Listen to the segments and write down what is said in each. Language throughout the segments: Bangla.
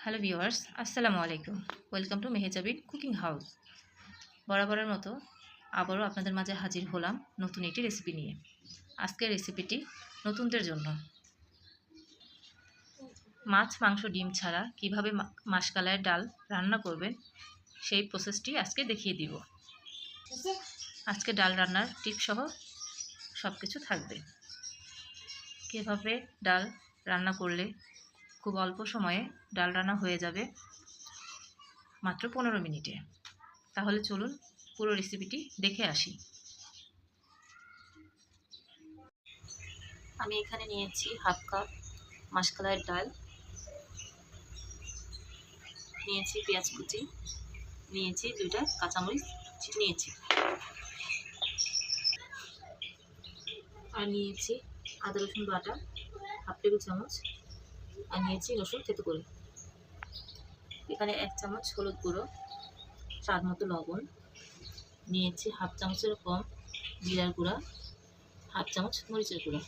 হ্যালো ভিউয়ার্স, আসসালামু আলাইকুম। Welcome to Mehjabin cooking house. বরাবরের মতো আবারও আপনাদের মাঝে হাজির হলাম নতুন একটি রেসিপি নিয়ে। আজকের রেসিপিটি নতুনদের জন্য। মাছ, মাংস, ডিম ছাড়া কিভাবে মাসকালাইয়ের ডাল রান্না করবেন সেই প্রসেসটি আজকে দেখিয়ে দিব। আজকে ডাল রান্নার টিপসহ সব কিছু থাকবে। কীভাবে ডাল রান্না করলে খুব অল্প সময়ে ডাল রান্না হয়ে যাবে মাত্র 15 মিনিটে। তাহলে চলুন পুরো রেসিপিটি দেখে আসি। আমি এখানে নিয়েছি হাফ কাপ মাসকালাইয়ের ডাল, নিয়েছি পেঁয়াজ কুচি, নিয়েছি 2টা কাঁচামরিচ নিয়েছি, আর নিয়েছি আদা রসুন বাটা হাফ টেবিল চামচ, আর নিয়েছি রসুন থেতো করে। এখানে 1 চামচ হলুদ গুঁড়ো, স্বাদ মতো লবণ, নিয়েছি হাফ চামচের কম জিরার গুঁড়া, হাফ চামচ মরিচের গুঁড়া,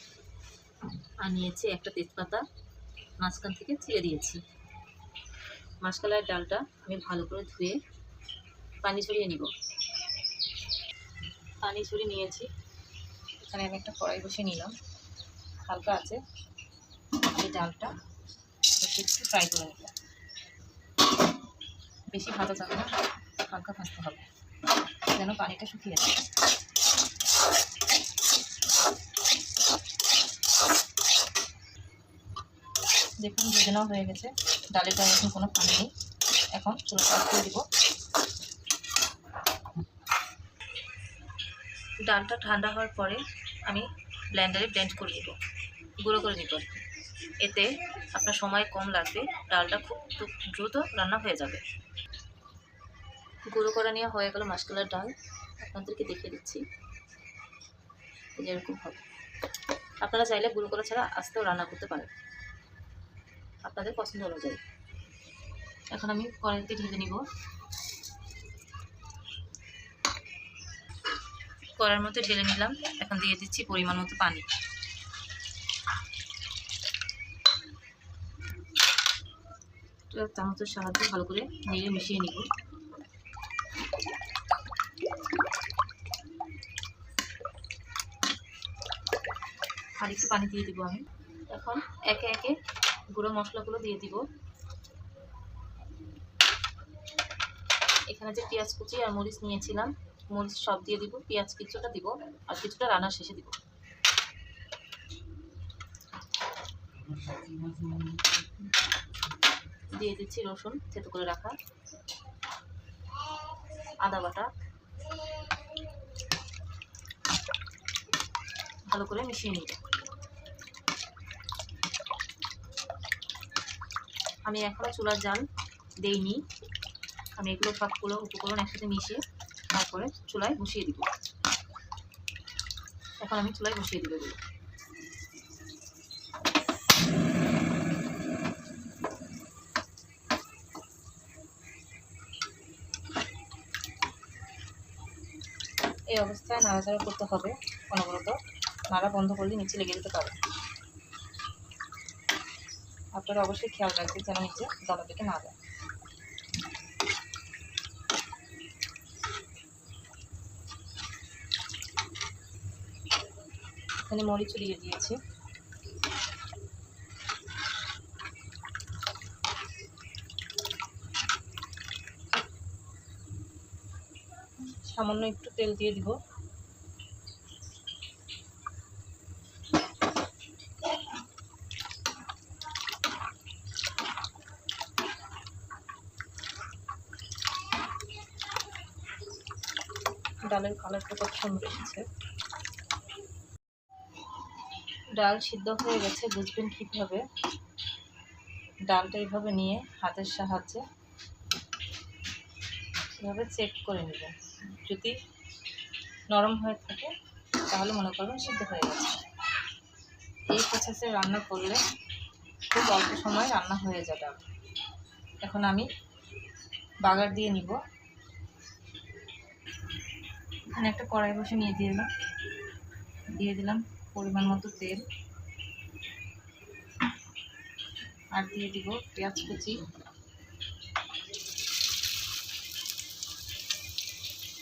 আর নিয়েছি একটা তেজপাতা মাঝখান থেকে ছিঁড়ে দিয়েছি। মাসকালাইয়ের ডালটা আমি ভালো করে ধুয়ে পানি ঝরিয়ে নিব। পানি ঝরিয়ে নিয়েছি। এখানে আমি একটা কড়াই বসিয়ে নিলাম। হালকা আছে এই ডালটা একটু ফ্রাই করে নেব। বেশি ভাজা যাবে না, হালকা ভাজতে হবে যেন পানিটা শুকিয়ে যায়। দেখুন ভেজে নেওয়া হয়ে গেছে। ডালের গায়ে এখন কোনো পানি নেই। এখন চুলাটা অফ করে দিব। ডালটা ঠান্ডা হওয়ার পরে আমি ব্লেন্ডারে ব্লেন্ড করে নিব, গুঁড়ো করে নিব। এতে আপনার সময় কম লাগবে, ডালটা খুব দ্রুত রান্না হয়ে যাবে। গুঁড়ো করে নেওয়া হয়ে গেল মাসকালাইয়ের ডাল। আপনাদেরকে দেখিয়ে দিচ্ছি, এরকম হবে। আপনারা চাইলে গুঁড়ো করা ছাড়া আস্তেও রান্না করতে পারেন, আপনাদের পছন্দ অনুযায়ী। এখন আমি কড়াইতে ঢেলে নিব। কড়াইয়ের মধ্যে ঢেলে নিলাম। এখন দিয়ে দিচ্ছি পরিমাণ মতো পানি। চামচের সাহায্যে ভালো করে নেড়ে মিশিয়ে নিব। আর একটু পানি দিয়ে দিব আমি। এখন একে একে গুঁড়ো মশলাগুলো দিয়ে দিব। এখানে যে পেঁয়াজ কুচি আর মরিচ নিয়েছিলাম, মরিচ সব দিয়ে দিব। পেঁয়াজ কিছুটা দিব আর কিছুটা রান্নার শেষে দিব। দিয়ে দিচ্ছি রসুন থেতো করে রাখা, আদা বাটা, ভালো করে মিশিয়ে নিব। আমি এখনো চুলার জাল দেইনি। আমি এগুলো সবগুলো উপকরণ একসাথে মিশিয়ে তারপরে চুলায় বসিয়ে দিব। এখন আমি চুলায় বসিয়ে দিব এগুলো। এই অবস্থায় নাড়াচাড়া করতে হবে অনবরত। নাড়া বন্ধ করলে নিচে লেগে যেতে পারে। আপনারা অবশ্যই খেয়াল রাখবেন যেন নিচে দলা পেকে না যায়। এখানে মরিচ দিয়ে দিয়েছি। সামান্য একটু তেল দিয়ে দিব। ডালের কালারটা কত সুন্দর এসেছে। ডাল সিদ্ধ হয়ে গেছে বুঝবেন কীভাবে? ডালটা এইভাবে নিয়ে হাতের সাহায্যে এভাবে চেক করে নেব। যদি নরম হয়ে থাকে তাহলে মনে করবেন সিদ্ধ হয়ে গেছে। এই প্রসেসে রান্না করলে খুব অল্প সময় রান্না হয়ে যাবে। এখন আমি বাগার দিয়ে নিব। এখানে একটা কড়াই বসে নিয়ে দিয়ে দিলাম পরিমাণ মতো তেল, আর দিয়ে দিব পেঁয়াজ কুচি,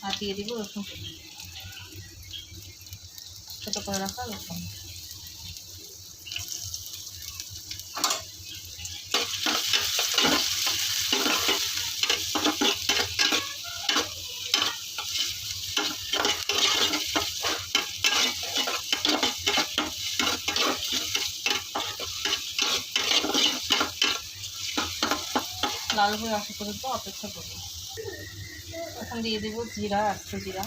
আর দিয়ে দিব রসুন, ছোটো করে রাখা রসুন। লাল হয়ে আসা পর্যন্ত অপেক্ষা করব। এখন দিয়ে দেব জিরা, আস্ত জিরা।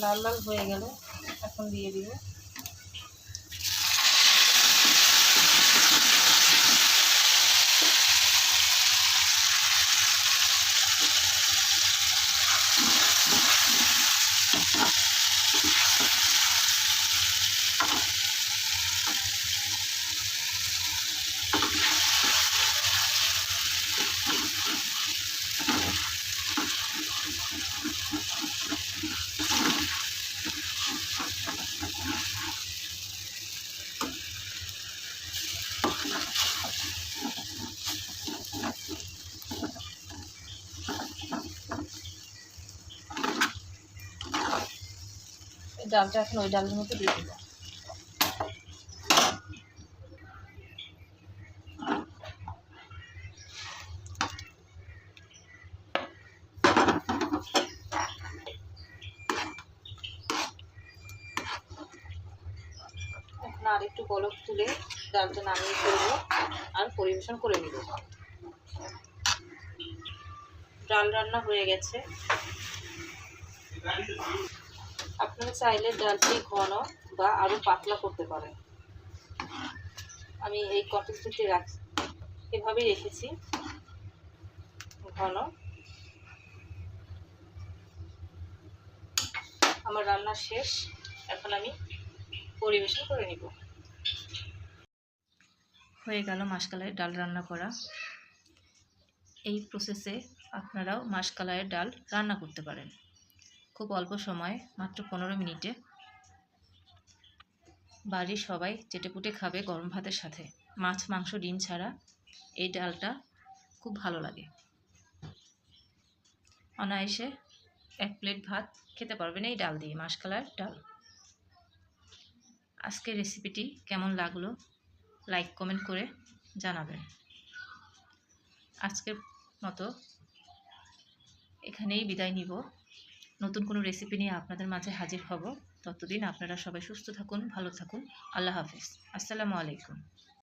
লাল লাল হয়ে গেলে এখন দিয়ে দিব ডালটা। এখন ওই ডালের মধ্যে দিয়ে দেবো। এখন আর একটু বলক তুলে ডালটা নামিয়ে ফেলবো আর পরিবেশন করে নেব। ডাল রান্না হয়ে গেছে। আপনারা চাইলে ডালটি ঘন বা আরো পাতলা করতে পারেন। আমি এই কন্সিস্টেন্সি এভাবেই রেখেছি ঘন। আমার রান্না শেষ, এখন আমি পরিবেশন করে নিব। হয়ে গেল মাসকলাইয়ের ডাল রান্না করা। এই প্রসেসে আপনারাও মাসকলাইয়ের ডাল রান্না করতে পারেন খুব অল্প সময়ে, মাত্র 15 মিনিটে। বাড়ির সবাই চেটেপুটে খাবে গরম ভাতের সাথে। মাছ, মাংস, ডিম ছাড়া এই ডালটা খুব ভালো লাগে। অনায়াসে 1 প্লেট ভাত খেতে পারবেন এই ডাল দিয়ে, মাসকলাইয়ের ডাল। আজকের রেসিপিটি কেমন লাগলো লাইক কমেন্ট করে জানাবেন। আজকের মতো এখানেই বিদায় নিব। নতুন কোনো রেসিপি নিয়ে আপনাদের মাঝে হাজির হব। ততদিন আপনারা সবাই সুস্থ থাকুন, ভালো থাকুন। আল্লাহ হাফেজ। আসসালামু আলাইকুম।